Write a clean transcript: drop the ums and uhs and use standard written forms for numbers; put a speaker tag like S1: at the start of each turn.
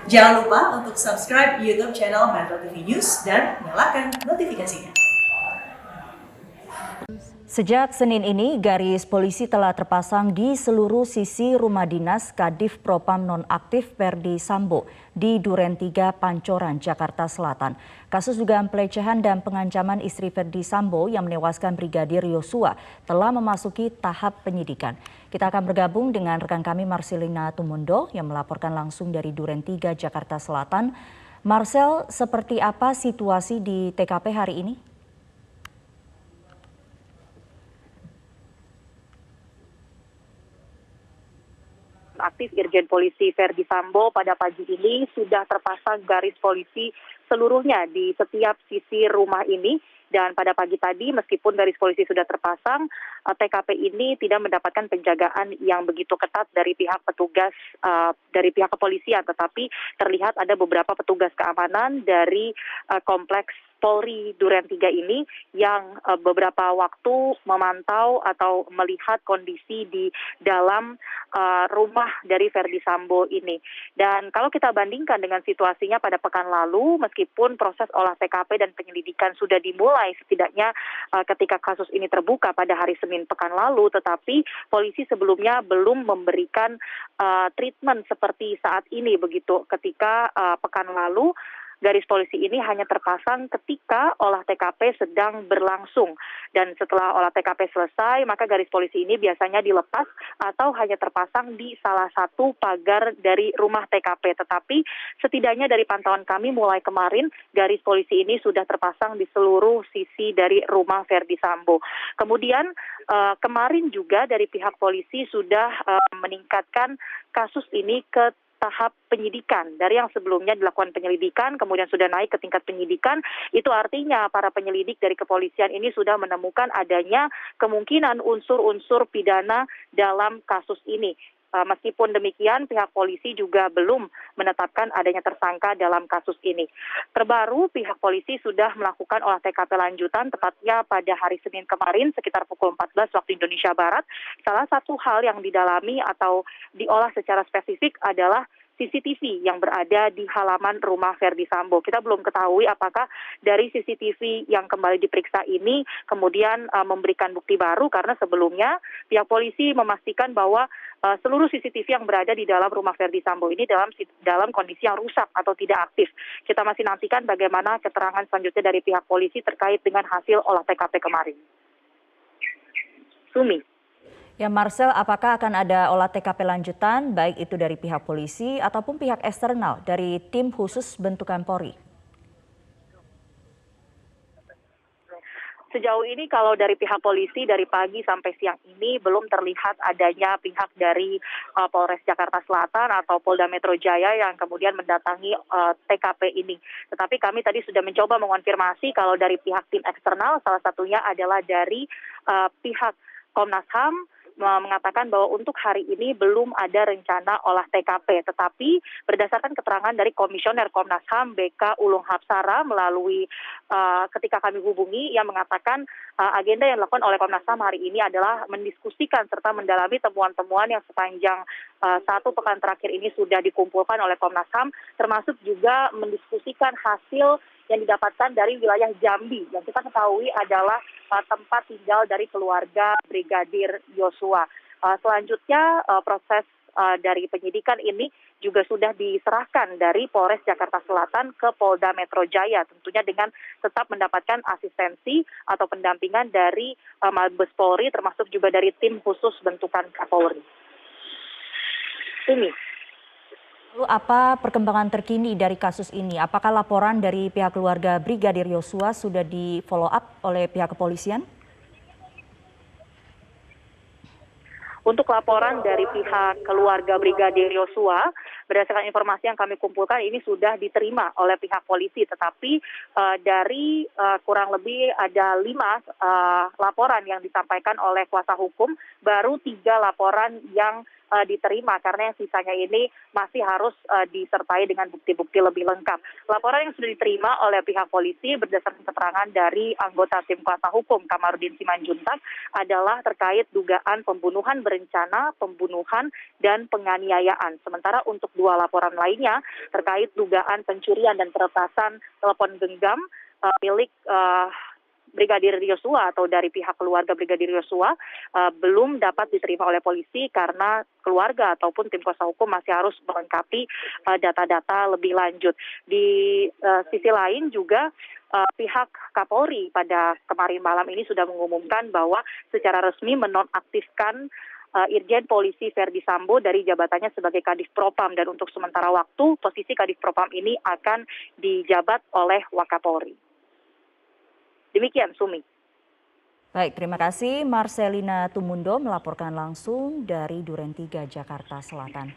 S1: Jangan lupa untuk subscribe YouTube channel Metro TV News dan nyalakan notifikasinya.
S2: Sejak Senin ini, garis polisi telah terpasang di seluruh sisi rumah dinas Kadif Propam nonaktif Ferdi Sambo di Duren 3, Pancoran, Jakarta Selatan. Kasus dugaan pelecehan dan pengancaman istri Ferdi Sambo yang menewaskan Brigadir Yosua telah memasuki tahap penyidikan. Kita akan bergabung dengan rekan kami Marcelina Tumundo yang melaporkan langsung dari Duren 3, Jakarta Selatan. Marcel, seperti apa situasi di TKP hari ini?
S3: Aktif Irjen Polisi Ferdi Sambo pada pagi ini sudah terpasang garis polisi seluruhnya di setiap sisi rumah ini. Dan pada pagi tadi meskipun garis polisi sudah terpasang, TKP ini tidak mendapatkan penjagaan yang begitu ketat dari pihak petugas dari pihak kepolisian, tetapi terlihat ada beberapa petugas keamanan dari kompleks Polri Duren 3 ini yang beberapa waktu memantau atau melihat kondisi di dalam rumah dari Ferdi Sambo ini. Dan kalau kita bandingkan dengan situasinya pada pekan lalu, meskipun proses olah TKP dan penyelidikan sudah dimulai setidaknya ketika kasus ini terbuka pada hari Senin pekan lalu, tetapi polisi sebelumnya belum memberikan treatment seperti saat ini begitu. Ketika pekan lalu garis polisi ini hanya terpasang ketika olah TKP sedang berlangsung. Dan setelah olah TKP selesai, maka garis polisi ini biasanya dilepas atau hanya terpasang di salah satu pagar dari rumah TKP. Tetapi setidaknya dari pantauan kami mulai kemarin, garis polisi ini sudah terpasang di seluruh sisi dari rumah Ferdi Sambo. Kemudian kemarin juga dari pihak polisi sudah meningkatkan kasus ini ke tahap penyidikan. Dari yang sebelumnya dilakukan penyelidikan, kemudian sudah naik ke tingkat penyidikan, itu artinya para penyelidik dari kepolisian ini sudah menemukan adanya kemungkinan unsur-unsur pidana dalam kasus ini. Meskipun demikian, pihak polisi juga belum menetapkan adanya tersangka dalam kasus ini. Terbaru, pihak polisi sudah melakukan olah TKP lanjutan, tepatnya pada hari Senin kemarin, sekitar pukul 14 waktu Indonesia Barat. Salah satu hal yang didalami atau diolah secara spesifik adalah CCTV yang berada di halaman rumah Ferdi Sambo. Kita belum ketahui apakah dari CCTV yang kembali diperiksa ini kemudian memberikan bukti baru, karena sebelumnya pihak polisi memastikan bahwa seluruh CCTV yang berada di dalam rumah Ferdi Sambo ini dalam kondisi yang rusak atau tidak aktif. Kita masih nantikan bagaimana keterangan selanjutnya dari pihak polisi terkait dengan hasil olah TKP kemarin. Sumi.
S2: Ya Marcel, apakah akan ada olah TKP lanjutan baik itu dari pihak polisi ataupun pihak eksternal dari tim khusus bentukan Polri?
S3: Sejauh ini kalau dari pihak polisi dari pagi sampai siang ini belum terlihat adanya pihak dari Polres Jakarta Selatan atau Polda Metro Jaya yang kemudian mendatangi TKP ini. Tetapi kami tadi sudah mencoba mengonfirmasi kalau dari pihak tim eksternal, salah satunya adalah dari pihak Komnas HAM, mengatakan bahwa untuk hari ini belum ada rencana olah TKP, tetapi berdasarkan keterangan dari Komisioner Komnas HAM BK Ulung Hapsara melalui ketika kami hubungi, yang mengatakan agenda yang dilakukan oleh Komnas HAM hari ini adalah mendiskusikan serta mendalami temuan-temuan yang sepanjang satu pekan terakhir ini sudah dikumpulkan oleh Komnas HAM, termasuk juga mendiskusikan hasil yang didapatkan dari wilayah Jambi yang kita ketahui adalah tempat tinggal dari keluarga Brigadir Yosua. Selanjutnya proses dari penyidikan ini juga sudah diserahkan dari Polres Jakarta Selatan ke Polda Metro Jaya, tentunya dengan tetap mendapatkan asistensi atau pendampingan dari Mabes Polri, termasuk juga dari tim khusus bentukan Kapolri. Ini.
S2: Lalu apa perkembangan terkini dari kasus ini? Apakah laporan dari pihak keluarga Brigadir Yosua sudah di follow up oleh pihak kepolisian?
S3: Untuk laporan dari pihak keluarga Brigadir Yosua, berdasarkan informasi yang kami kumpulkan ini sudah diterima oleh pihak polisi, tetapi dari kurang lebih ada 5 laporan yang disampaikan oleh kuasa hukum, baru 3 laporan yang diterima karena yang sisanya ini masih harus disertai dengan bukti-bukti lebih lengkap. Laporan yang sudah diterima oleh pihak polisi berdasarkan keterangan dari anggota tim kuasa hukum Kamarudin Simanjuntak adalah terkait dugaan pembunuhan berencana, pembunuhan, dan penganiayaan. Sementara untuk 2 laporan lainnya terkait dugaan pencurian dan peretasan telepon genggam milik Brigadir Yosua atau dari pihak keluarga Brigadir Yosua belum dapat diterima oleh polisi karena keluarga ataupun tim kuasa hukum masih harus melengkapi data-data lebih lanjut. Di sisi lain juga pihak Kapolri pada kemarin malam ini sudah mengumumkan bahwa secara resmi menonaktifkan Irjen Polisi Verdi Sambo dari jabatannya sebagai Kadif Propam, dan untuk sementara waktu posisi Kadif Propam ini akan dijabat oleh Wakapolri. Demikian, Sumi.
S2: Baik, terima kasih Marcelina Tumundo melaporkan langsung dari Duren 3, Jakarta Selatan.